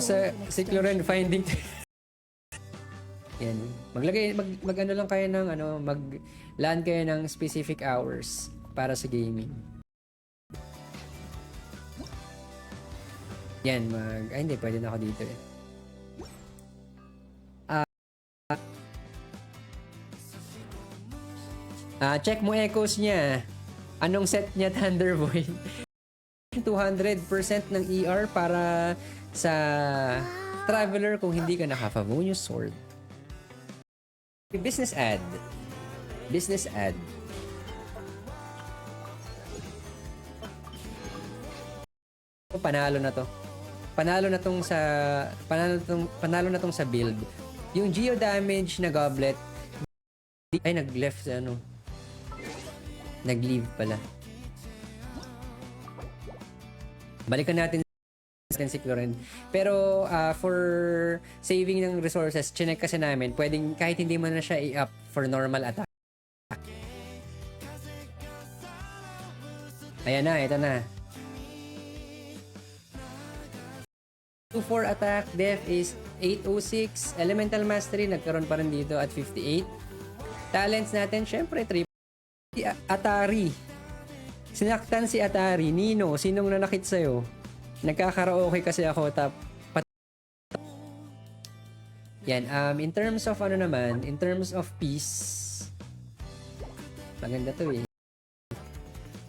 sa Cycloren finding. Yan. Mag ano lang kayo ng mag-land kayo ng specific hours para sa gaming. Yan, ay hindi, pwede na ako dito eh. Check mo echoes niya. Anong set niya, Thunderboy? 200% ng ER para sa Traveler kung hindi ka naka-Favonius Sword. Business ad. Business ad. Panalo na to. Panalo na tong sa build. Yung geo damage na goblet ay nag-left nag-leave pala. Balikan natin si Cloren. Pero for saving ng resources, chinek kasi namin, pwedeng kahit hindi mo na siya i-up for normal attack. Ayan na, ito na. 2-4 attack, def is 806. Elemental Mastery, nagkaroon pa rin dito at 58. Talents natin, syempre, 3. Atari. Sinaktan si Atari. Nino, sinong nanakit sa'yo? Nagkakaraoke kasi ako, yan, in terms of in terms of peace, maganda to eh.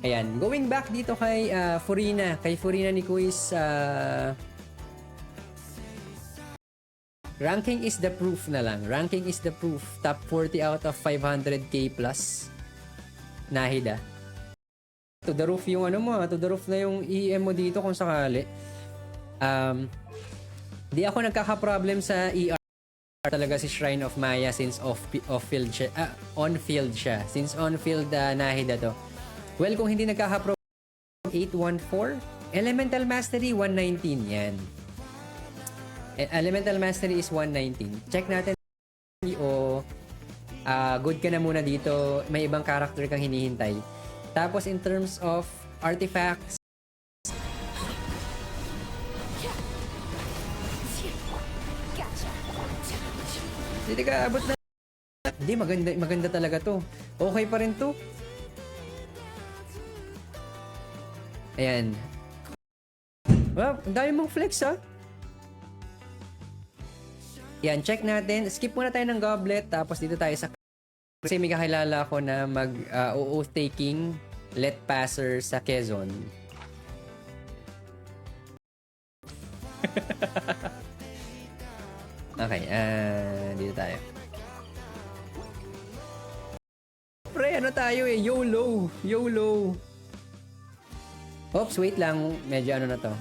Ayan, going back dito kay Furina. Kay Furina ni Kuis, ranking is the proof na lang. Ranking is the proof. Top 40 out of 500k plus. Nahida. To the roof yung to the roof na yung EM mo dito kung sakali. Di ako nagkaka-problem sa ER talaga si Shrine of Maya since off-field siya. On-field siya. Since on-field nahida to. Well, kung hindi nagkaka-problem 814, Elemental Mastery 119 yan. Elemental Mastery is 119. Check natin o good ka na muna dito. May ibang character kang hinihintay. Tapos in terms of artifacts, hindi ka abot na. Hindi, maganda talaga to. Okay pa rin to. Ayan. Wow, ang dami mong flex ha. Yan, check natin. Skip muna tayo ng goblet. Tapos dito tayo sa... Kasi may kakilala ko na mag-oath-taking let passer sa Quezon. Okay, dito tayo. Pre, ano tayo eh? YOLO! YOLO! Oops, wait lang. Medyo na to.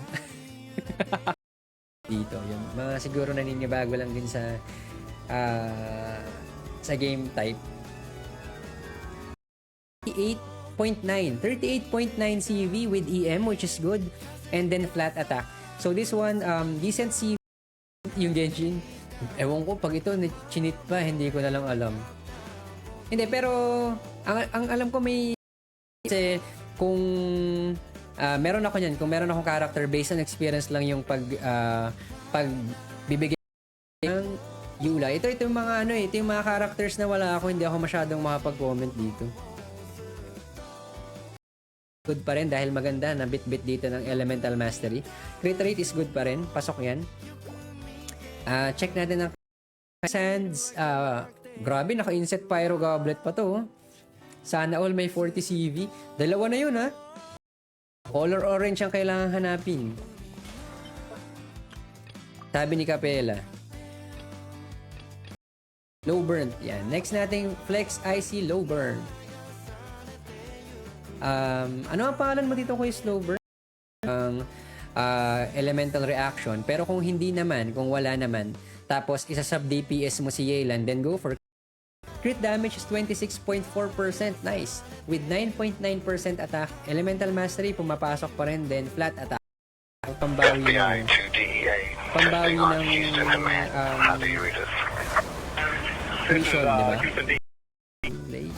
Dito, yun. Mga siguro naninibago lang din sa game type. 38.9 CV with EM, which is good, and then flat attack. So this one, decent CV yung Genshin. Ewan ko, pag ito chinit pa, hindi ko na lang alam. Hindi, pero ang alam ko may kasi kung meron ako niyan, kung meron akong character based on experience lang yung pagbibigay ng Yula. Ito yung mga ito yung mga characters na wala ako, hindi ako masyadong makapag-comment dito. Good pa rin dahil maganda na bit-bit dito ng Elemental Mastery. Crit rate is good pa rin. Pasok yan. Check natin ang Sands. Grabe, naka-inset Pyro Goblet pa to. Sana all may 40 CV. Dalawa na yun ha. Color orange ang kailangan hanapin. Sabi ni Capella. Low burn. Yan. Next nating Flex IC Low burn. Ano ang pangalan mo dito, Kuya Slow burn? Elemental reaction. Pero kung hindi naman, kung wala naman, tapos isa-sub DPS mo si Yelan, then go for crit damage is 26.4%. Nice. With 9.9% attack, Elemental Mastery pumapasok pa rin, then flat attack. Pambawi ng mission, di ba? Play.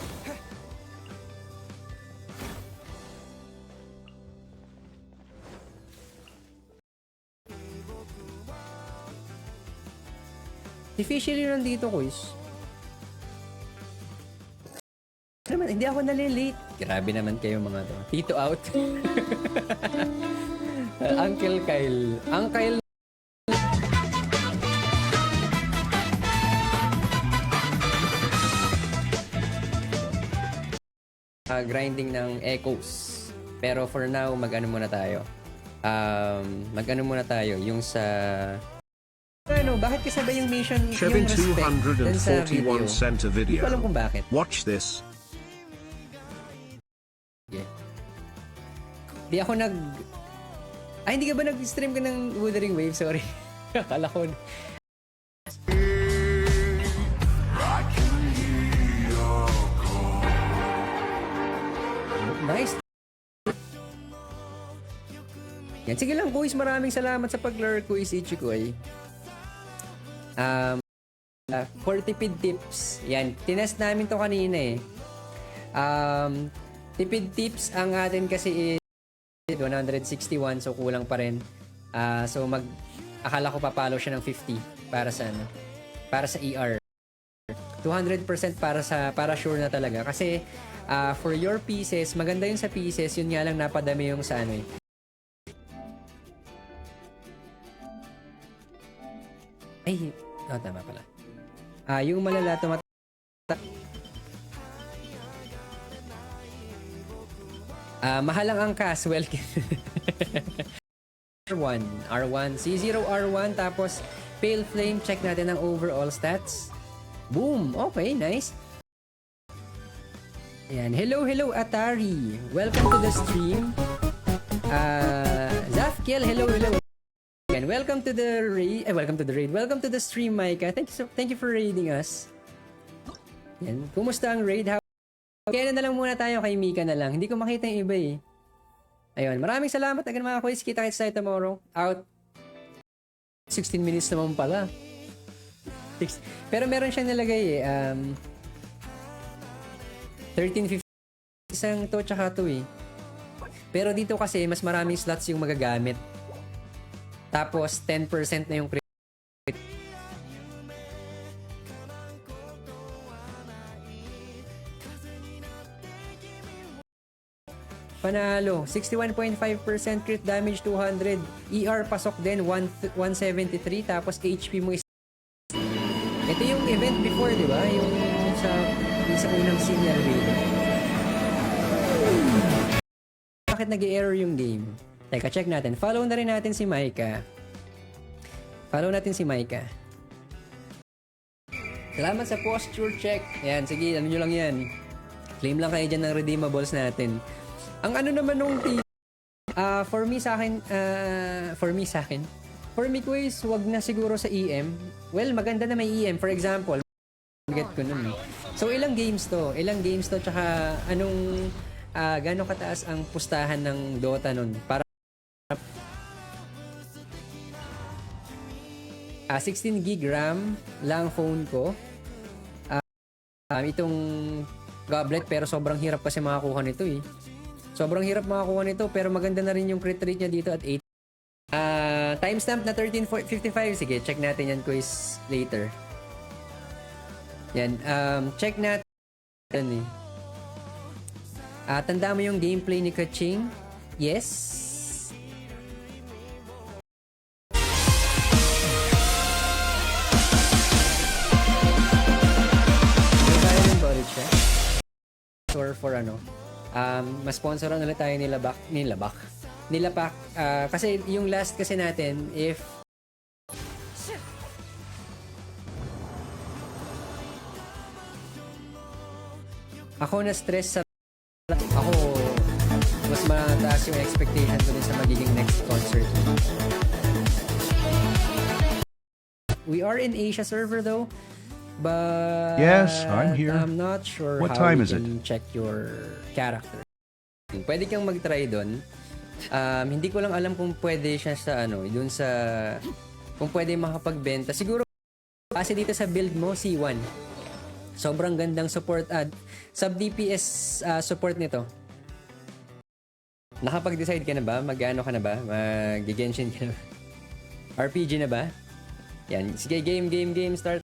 Si Fishy Lee nandito, quiz. Naman, hindi ako nalilate. Grabe naman kayo mga to. Tito out. Uncle Kyle. Uncle grinding ng echoes. Pero for now, mag-ano muna tayo. Mag-ano muna tayo. Yung sa... Ano, bakit kasabay yung mission, Kevin yung respect dun sa video? 241 sent a Hindi ko alam video. kung bakit. Watch this. Yeah. Di ako nag... Ay, hindi ka ba nag-stream ka ng Wuthering Waves? Sorry. Akala ko. Nice. Yan. Sige lang, Kuis. Maraming salamat sa pag-lure, Kuis Ichikoy. 40 tipid tips. Yan. Tinest namin to kanina eh. Tipid tips ang atin kasi is 161, so kulang pa rin. So akala ko papalo siya ng 50 para sa ano, para sa ER. 200% para sure na talaga kasi for your pieces, maganda yun sa pieces, yun nga lang napadami yung sa ano eh. Ay, tama pala. Yung malala mahal ang angkas. Welcome. R1, C0 R1, tapos Pale Flame. Check natin ang overall stats. Boom! Okay, nice. Ayan. Hello, Atari. Welcome to the stream. Zafkiel, hello. Again, welcome to the raid. Welcome to the stream, Micah. Thank you for raiding us. Yan. Kumusta ang raid? Kaya na lang muna tayo kay Mika na lang. Hindi ko makita yung iba eh. Ayun. Maraming salamat again mga quiz. Kita-kits tayo tomorrow. Out. 16 minutes naman pala. Pero meron siyang nilagay eh. 13.50. Isang to tsaka to eh. Pero dito kasi mas maraming slots yung magagamit. Tapos 10% na yung crit. Panalo. 61.5% crit damage 200. ER pasok din 173 tapos HP mo is ito yung event before, di ba? Yung sa unang signal video. Bakit nag-error yung game? Teka, check natin. Follow na rin natin si Micah. Salamat sa posture check. Yan, sige, ano nyo lang yan. Claim lang kayo dyan ng redeemables natin. Ang ano naman nung team, for me sa akin, quiz, wag na siguro sa EM. Well, maganda na may EM. For example, get ko nun. So, ilang games to, tsaka anong, gano'ng kataas ang pustahan ng Dota nun? Para 16 gig RAM lang phone ko. Itong goblet, pero sobrang hirap kasi makakuha nito eh. Sobrang hirap makakuha nito, pero maganda na rin yung crit rate niya dito at 8. Timestamp na 13:55. Sige, check natin yan quiz later. Yan, check natin eh. Tanda mo yung gameplay ni Kaching? Yes. For ano, ma-sponsoran ulit tayo Nilapak. Kasi yung last kasi natin, if ako na-stress sa ako, mas mataas yung expectation ko din sa magiging next concert. We are in Asia server though. But yes, I'm here. I'm not sure what how time you is can check your character. Pwede kang mag-try doon. Hindi ko lang alam kung pwede siya sa ano, doon sa kung pwede makapagbenta. Siguro kasi dito sa build mo C1. Sobrang gandang support sub DPS support nito. Nakapag-decide ka na ba? Mag-ano ka na ba? Mag-Genshin ka na ba? RPG na ba? Yan, sige, game start.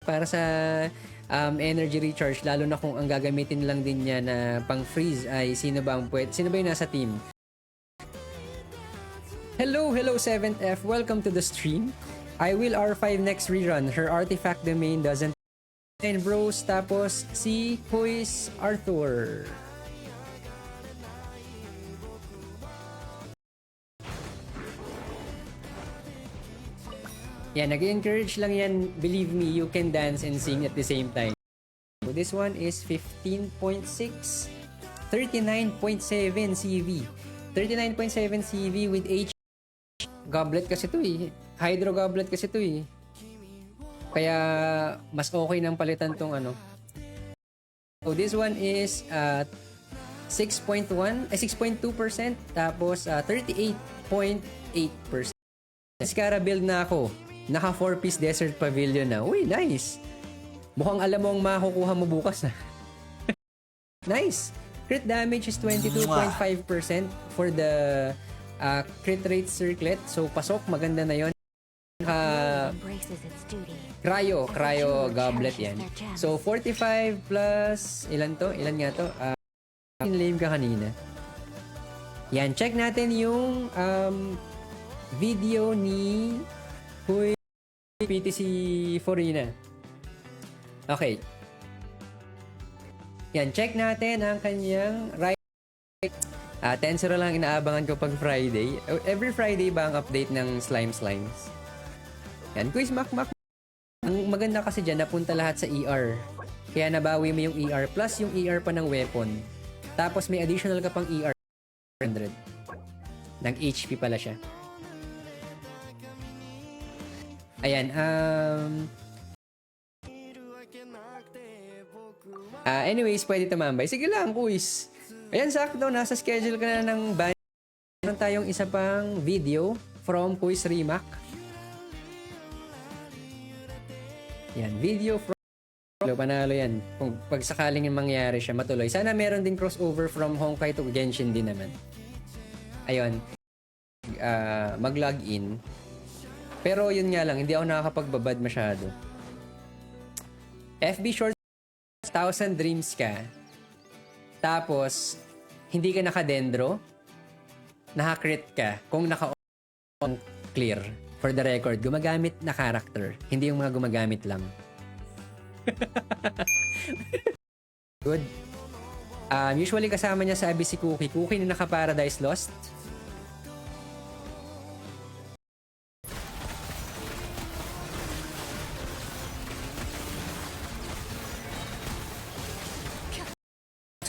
para sa energy recharge, lalo na kung ang gagamitin lang din niya na pang freeze ay sino ba yung nasa team. Hello 7th F, welcome to the stream. I will R5 next rerun. Her artifact domain doesn't and bros, tapos si Quiz Arthur. Yan, nag-encourage lang yan. Believe me, you can dance and sing at the same time. So this one is 15.6, 39.7 CV. 39.7 CV with H. Goblet kasi to eh. Hydro goblet kasi to eh. Kaya mas okay nang palitan tong ano. So this one is 6.2%, tapos 38.8%. Scara build na ako. Naka 4-piece Desert Pavilion na. Uy, nice. Mukhang alam mo ang makukuha mo bukas na. Nice. Crit damage is 22.5% for the crit rate circlet. So, pasok. Maganda na yon. Cryo goblet yan. So, 45 plus, ilan to? Ilan nga to? Lame ka kanina. Yan, check natin yung video ni PTC Forina. Okay. Yan, check natin ang kanyang right. Tensor lang inaabangan ko pag Friday. Every Friday ba ang update ng Slimes? Yan, Quiz Mac. Ang maganda kasi dyan, napunta lahat sa ER. Kaya nabawi mo yung ER plus yung ER pa ng weapon. Tapos may additional ka pang ER 100. Nag HP pala siya. Ayan, anyways, pwede tumambay. Sige lang, Quiz. Ayan, sakto. Nasa schedule ka na ng ban. Meron tayong isa pang video from Quiz Rimac. Yan, video from panalo yan. Kung pagsakaling mangyari siya, matuloy. Sana meron din crossover from Honkai to Genshin din naman. Ayun. Mag-login. Pero yun nga lang, hindi ako nakakapagbabad masyado. FB Short 1,000 dreams ka. Tapos, hindi ka nakadendro, naka-crit ka. Kung naka-on clear. For the record, gumagamit na character. Hindi yung mga gumagamit lang. Good. Usually kasama niya sa si Cookie. Cookie na naka-Paradise Lost.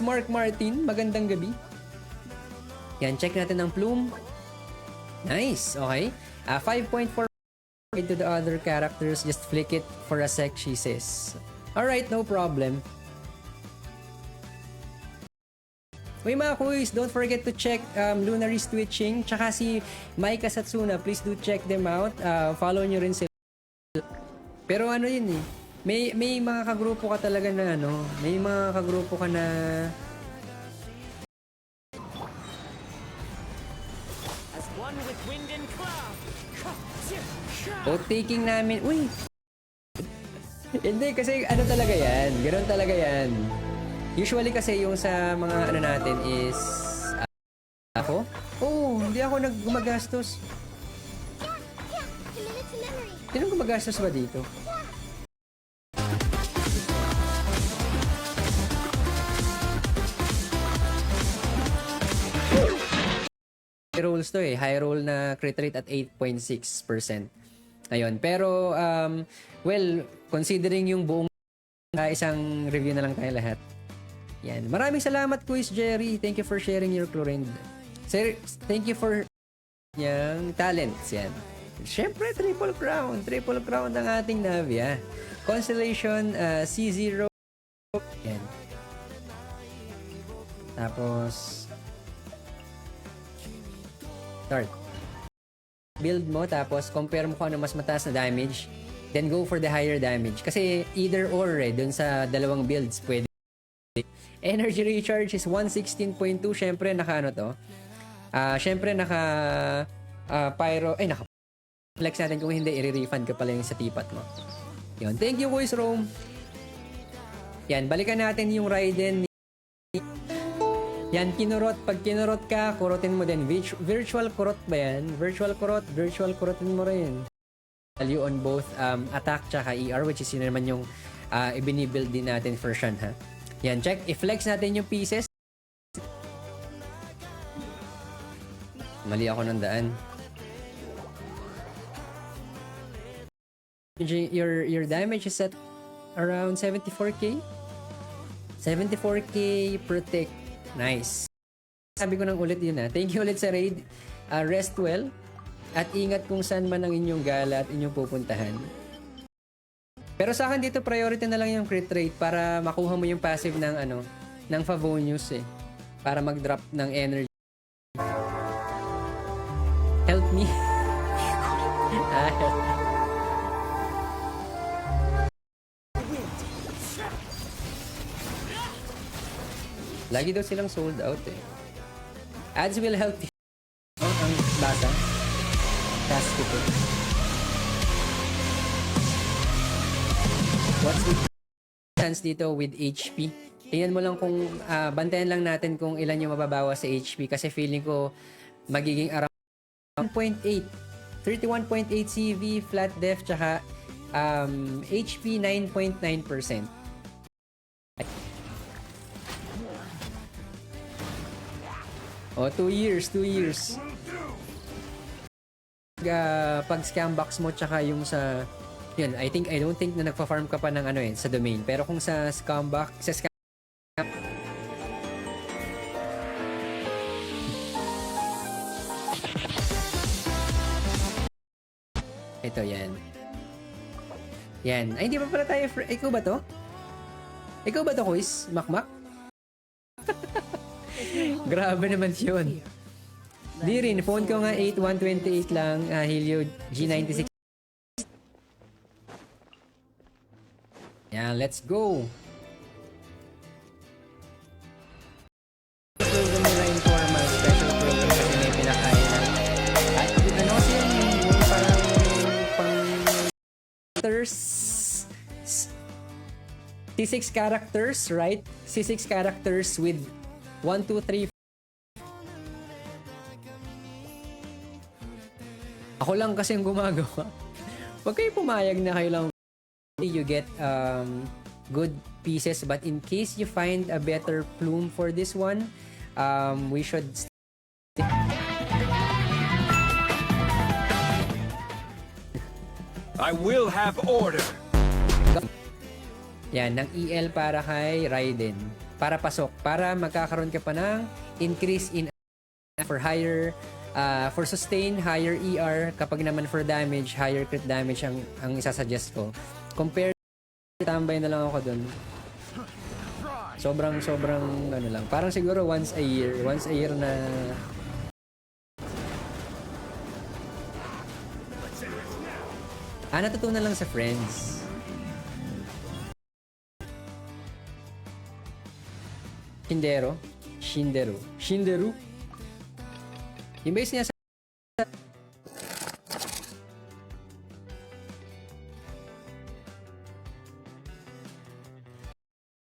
Mark Martin, magandang gabi. Yan, check natin ang plume. Nice, okay. 5.4 to the other characters, just flick it for a sec, she says. Alright, no problem. Uy mga Quiz, don't forget to check Lunary's Twitching, tsaka si Maika Satsuna, please do check them out. Follow nyo rin sila. Pero ano yun eh, may mga kagrupo ka talaga na ano, may mga kagrupo ka na taking namin. Uy! Hindi, kasi ano talaga yan. Ganoon talaga yan. Usually kasi yung sa mga ano natin is ako? Hindi ako gumagastos. Sino gumagastos ba dito? High rolls to eh. High roll na crit rate at 8.6%. Ayun. Pero, well, considering yung buong isang review na lang tayo lahat. Yan. Maraming salamat, Quiz Jerry. Thank you for sharing your Chlorend. Sir, thank you for yung talents. Yan. Siyempre, triple crown. Triple crown ng ating Navia. Constellation C0. Yan. Tapos, start. Build mo, tapos compare mo kung ano mas mataas na damage, then go for the higher damage. Kasi either or dun sa dalawang builds, pwede. Energy recharge is 116.2. Syempre, naka ano to? Syempre, naka pyro, naka flex natin kung hindi, i-refund ka pala yung sa tipat mo. Yun. Thank you, Kuis Rome. Yan, balikan natin yung Raiden. Yan, kinurot. Pag kinurot ka, kurotin mo din. Virtual kurot ba yan? Virtual kurotin mo rin. Value on both attack tsaka ER, which is yun naman yung ibinibuild din natin version, ha? Yan, check. I-flex natin yung pieces. Mali ako ng daan. Your damage is at around 74k? 74k protect. Nice. Sabi ko nang ulit yun, ha. Thank you ulit sa raid. Rest well. At ingat kung saan man ang inyong gala at inyong pupuntahan. Pero sa akin dito, priority na lang yung crit rate para makuha mo yung passive ng ng Favonius eh. Para mag-drop ng energy. Help me. Help. Lagi daw silang sold out eh. Ads will help you. Oh, ang basa. Task ko po. What's the chance dito with HP? Tingnan mo lang kung bantayan lang natin kung ilan yung mababawas sa HP kasi feeling ko magiging around 1.8. 31.8 CV, flat def, tsaka HP 9.9%. Oh, 2 years. Pag scam box mo tsaka yung sa yun, I don't think na nagfa-farm ka pa ng sa domain. Pero kung sa scam box, sa scam ito yan. Yan. Ay, hindi pa pala tayo ikaw ba to? Ikaw ba to, Kuis? Makmak? Grabe naman yun. Di rin, phone ko nga 8128 lang, Helio G96. Yan, let's go. Program nila informal special program kasi may pinakain na. At ano kasi yung parang C6 characters, right? C6 characters with 1, 2, 3. Ako lang kasi yung gumagawa. Huwag kayo pumayag na kayo lang. You get good pieces, but in case you find a better plume for this one, we should I will have order. yan, ng EL para kay Raiden. Para pasok. Para magkakaroon ka pa ng increase in for higher for sustain, higher ER. Kapag naman for damage, higher crit damage ang isasuggest ko. Compare, tambay na lang ako dun. Sobrang lang. Parang siguro once a year na natutunan lang sa friends. Shinderu. Yung base niya sa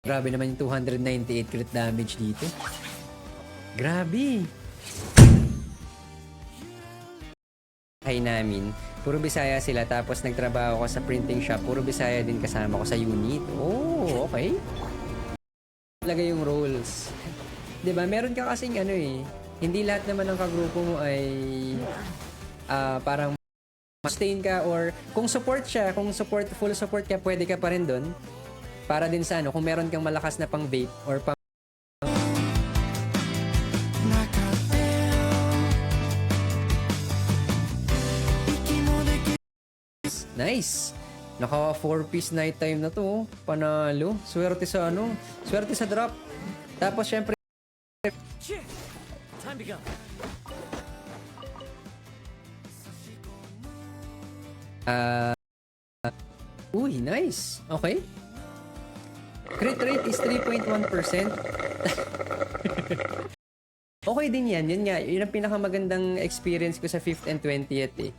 grabe naman yung 298 crit damage dito. Grabe. Hay namin, puro Bisaya sila tapos nagtrabaho ko sa printing shop. Puro Bisaya din kasama ko sa unit. Oh, okay. Talaga yung roles. 'Di ba? Meron ka kasing hindi lahat naman ng kagrupo mo ay parang sustain ka or kung full support ka, pwede ka pa rin doon. Para din sa kung meron kang malakas na pang vape or pang nice. Naka 4-piece nighttime na to. Panalo. Swerte sa drop. Tapos syempre time to go. Uy, nice. Okay. Crit rate is 3.1%. Okay din yan. Yun nga. Yun ang pinakamagandang experience ko sa 5th and 20th eh.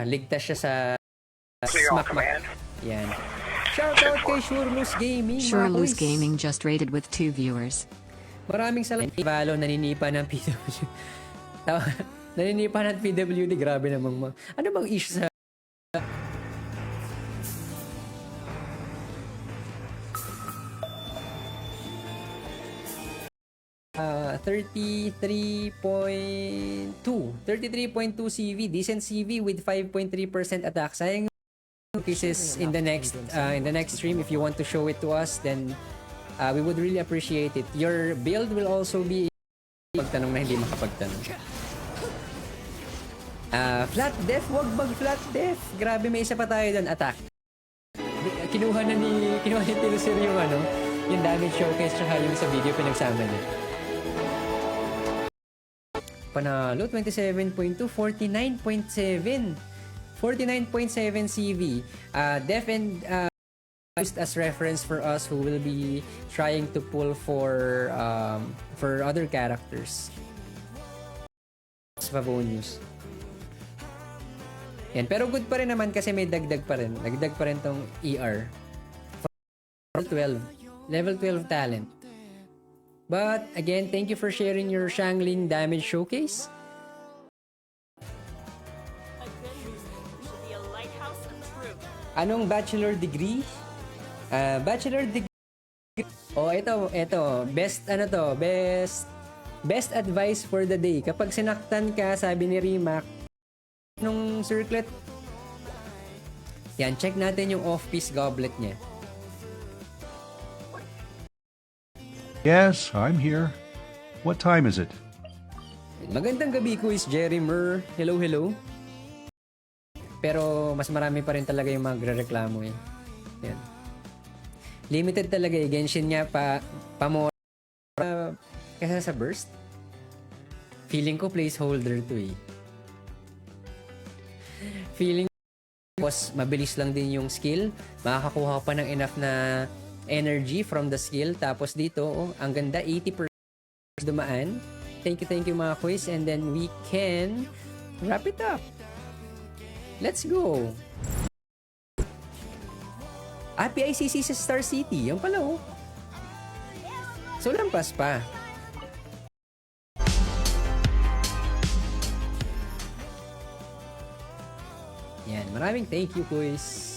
Ligtas siya sa Smack Mac. Yan. Shoutout kay Shurlus Gaming. mga Shurlus boys. Gaming just rated with 2 viewers. Maraming salamat. Valo, naninipa ng PWD. Naninipa ng PWD. Grabe namang ano bang issue sa 33.2 CV, decent CV with 5.3% attack. Sayang yung cases in the next stream. If you want to show it to us, then we would really appreciate it. Your build will also be pagtanong na hindi makapagtanong. Flat def, wag mag flat def. Grabe, may isa pa tayo doon, attack. Kinuha ni Tilosir yung damage showcase tsaka yung sa video pinagsama niya. Panalo, 27.2, 49.7. 49.7 CV. Def and used as reference for us who will be trying to pull for other characters. Favonius. Yan, pero good pa rin naman kasi may dagdag pa rin. Dagdag pa rin tong ER. Level 12 talent. But again, thank you for sharing your Shangling damage showcase. Anong bachelor degree? Bachelor degree. Oh, ito. Best advice for the day. Kapag sinaktan ka, sabi ni Rimac, nung circlet, yan, check natin yung off-piece goblet niya. Yes, I'm here. What time is it? Magandang gabi, Quiz Jerry Mer. Hello. Pero mas marami pa rin talaga yung magre-reklamo eh. Yan. Limited talaga eh. Genshin nga pa-more kaysa sa burst. Feeling ko placeholder to eh. Feeling ko mabilis lang din yung skill. Makakakuha pa ng enough na energy from the skill. Tapos dito, ang ganda, 80% dumaan. Thank you mga quiz. And then we can wrap it up. Let's go. PICC sa Star City. Yan pala oh. So, lampas pa. Yan. Maraming thank you, quiz.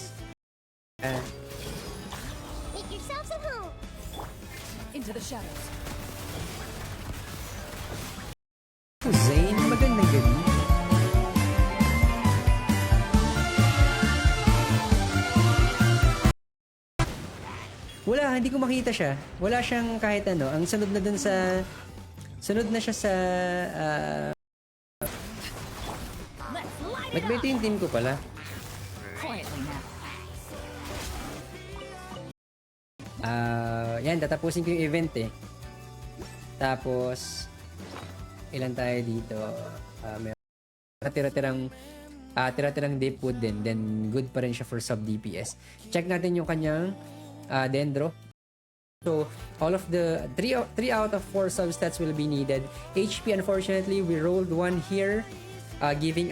Into the shadows. Zane, magandang gabi. Wala, hindi ko makita siya. Wala siyang kahit ano. Ang sunod na dun sa... Sunod na siya sa... Nag-bet yung team ko pala. Quietly now. Yan, tatapusin ko yung event eh. Tapos, ilan tayo dito? Meron tira-tirang deep wood din. Then, good pa rin siya for sub DPS. Check natin yung kanyang dendro. So, all of the 3 out of 4 substats will be needed. HP, unfortunately, we rolled one here, giving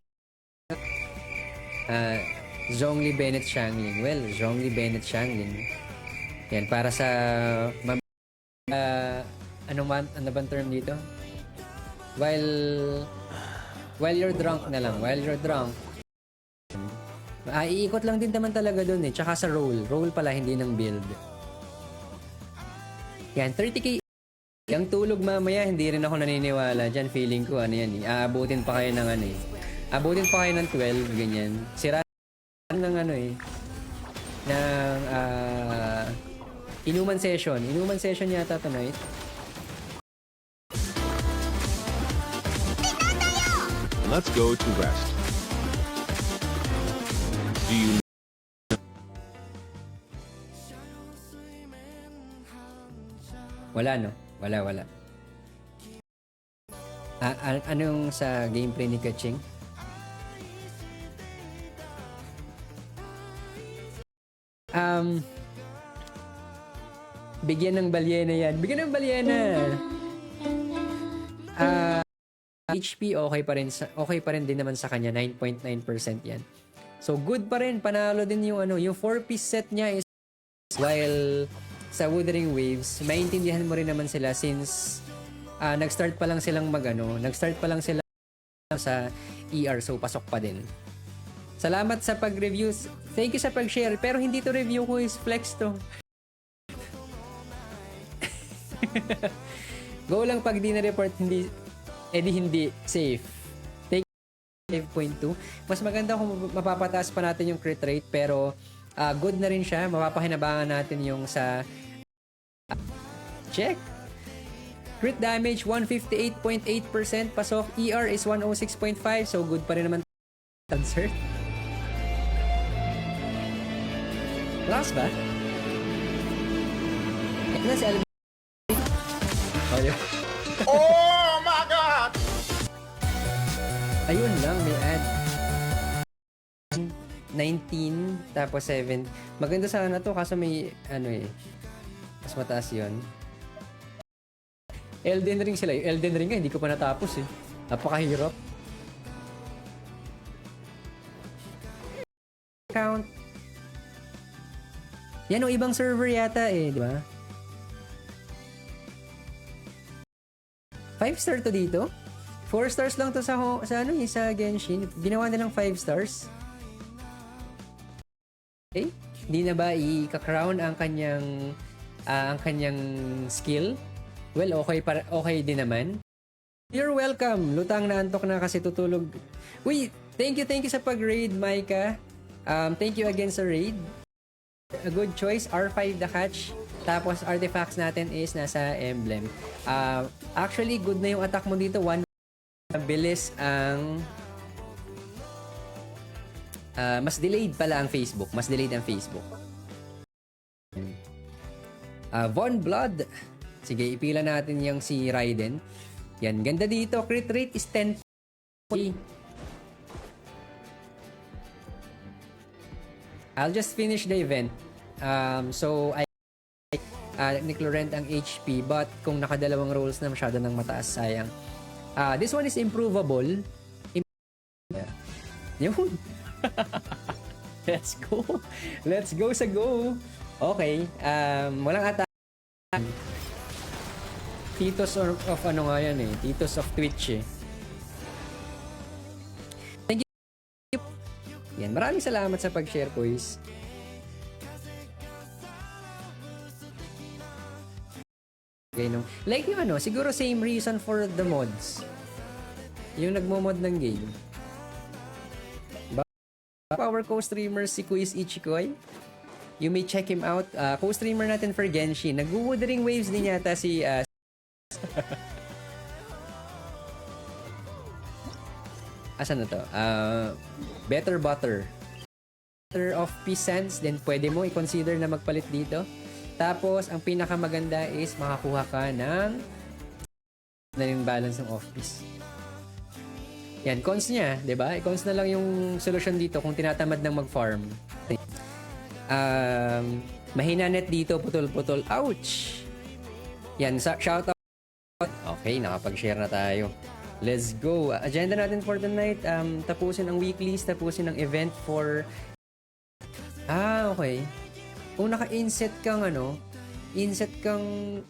Zhongli Bennett Shangling. Well, Zhongli Bennett Shangling. Yan, para sa ano bang term dito? While you're drunk na lang. While you're drunk. Iikot lang din naman talaga dun eh. Tsaka sa roll. Roll pala, hindi ng build. Yan, 30k. Yung tulog mamaya, hindi rin ako naniniwala. Diyan, feeling ko, ano yan eh. Aabutin pa kayo ng ano eh. Aabutin pa kayo ng 12, ganyan. Sira ng ano eh. Ng inuman session. Inuman session yata tonight. Let's go to rest. Do you Wala no? Wala. Anong sa gameplay ni Kaching? Bigyan ng balyena yan. Bigyan ng balyena! HP okay pa rin din naman sa kanya. 9.9% yan. So good pa rin, panalo din yung yung 4-piece set niya is while sa Wuthering Waves, maintindihan mo rin naman sila since nag-start pa lang silang nag-start pa lang sila sa ER, so pasok pa din. Salamat sa pag-reviews. Thank you sa pag-share, pero hindi to review ko, is flex to. Go lang pag di na-report, hindi safe. Take 5.2. Mas maganda kung mapapataas pa natin yung crit rate, pero good na rin siya. Mapapahinabangan natin yung sa check. Crit damage 158.8%, pasok. ER is 106.5, so good pa rin naman. Answer. Last ba? Ito na si Alvin. Oh my God! Ayun lang, may ad. 19, tapos 7. Maganda sana to, kaso may, mas mataas yun. Elden Ring sila. Yung Elden Ring nga, hindi ko pa natapos eh. Napakahirap. Count. Yan o, ibang server yata eh, di ba? 5 star to dito? 4 stars lang to sa Genshin. Ginawa nilang 5 stars. Okay? Hindi na ba i-crown ang kanyang skill? Well, okay din naman. You're welcome. Lutang na antok na kasi tutulog. Uy, thank you sa pag-raid, Micah. Thank you again sa raid. A good choice. R5 the catch. Tapos artifacts natin is nasa emblem. Actually, good na yung attack mo dito. Bilis ang mas delayed pala ang Facebook. Mas delayed ang Facebook. Von Blood. Sige, ipila natin yung si Raiden. Yan, ganda dito. Crit rate is 10. I'll just finish the event. So, Niclorent ang HP, but kung nakadalawang rolls na masyado nang mataas, sayang. This one is improvable. Yun. Let's go. Let's go sa go. Okay. Walang attack. Titos of ano nga yan eh. Titos of Twitch eh. Thank you. Yan. Maraming salamat sa pag-share, boys. Okay, no? Like yung siguro same reason for the mods. Yung nagmo-mod ng game. Power co-streamer si Quiz Ichikoy. You may check him out. Co-streamer natin for Genshin. Nag-Wuthering Waves din yata si asan na to? Better Butter. Better of Peasants. Then pwede mo i-consider na magpalit dito. Tapos, ang pinakamaganda is makakuha ka ng yung balance ng off-piece. Yan, cons niya, 'di ba? Cons na lang yung solution dito kung tinatamad ng mag-farm. Mahina net dito, putol-putol. Ouch! Yan, shout out. Okay, nakapag-share na tayo. Let's go. Agenda natin for tonight, tapusin ang weeklies, tapusin ang event for okay. Kung naka-inset kang inset kang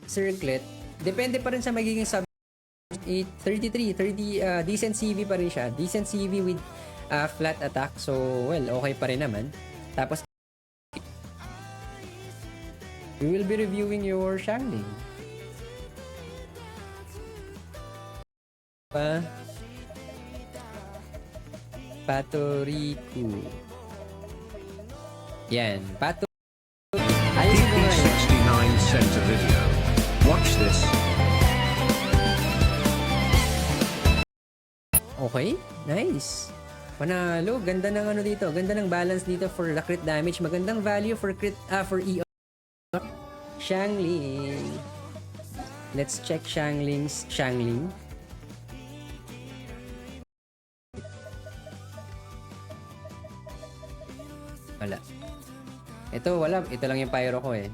circlet, depende pa rin sa magiging sub 30 decent CV pa rin siya. Decent CV with flat attack. So, well, okay pa rin naman. Tapos we will be reviewing your Xiangling. Patoriku. Yan, ayos mo nga yun. 69 sent a video. Watch this. Okay, nice. Panalo, ganda ng dito. Ganda ng balance dito for the crit damage. Magandang value for crit for ER. Xiangling. Let's check Xiangling. Wala. Ito, wala. Ito lang yung pyro ko eh.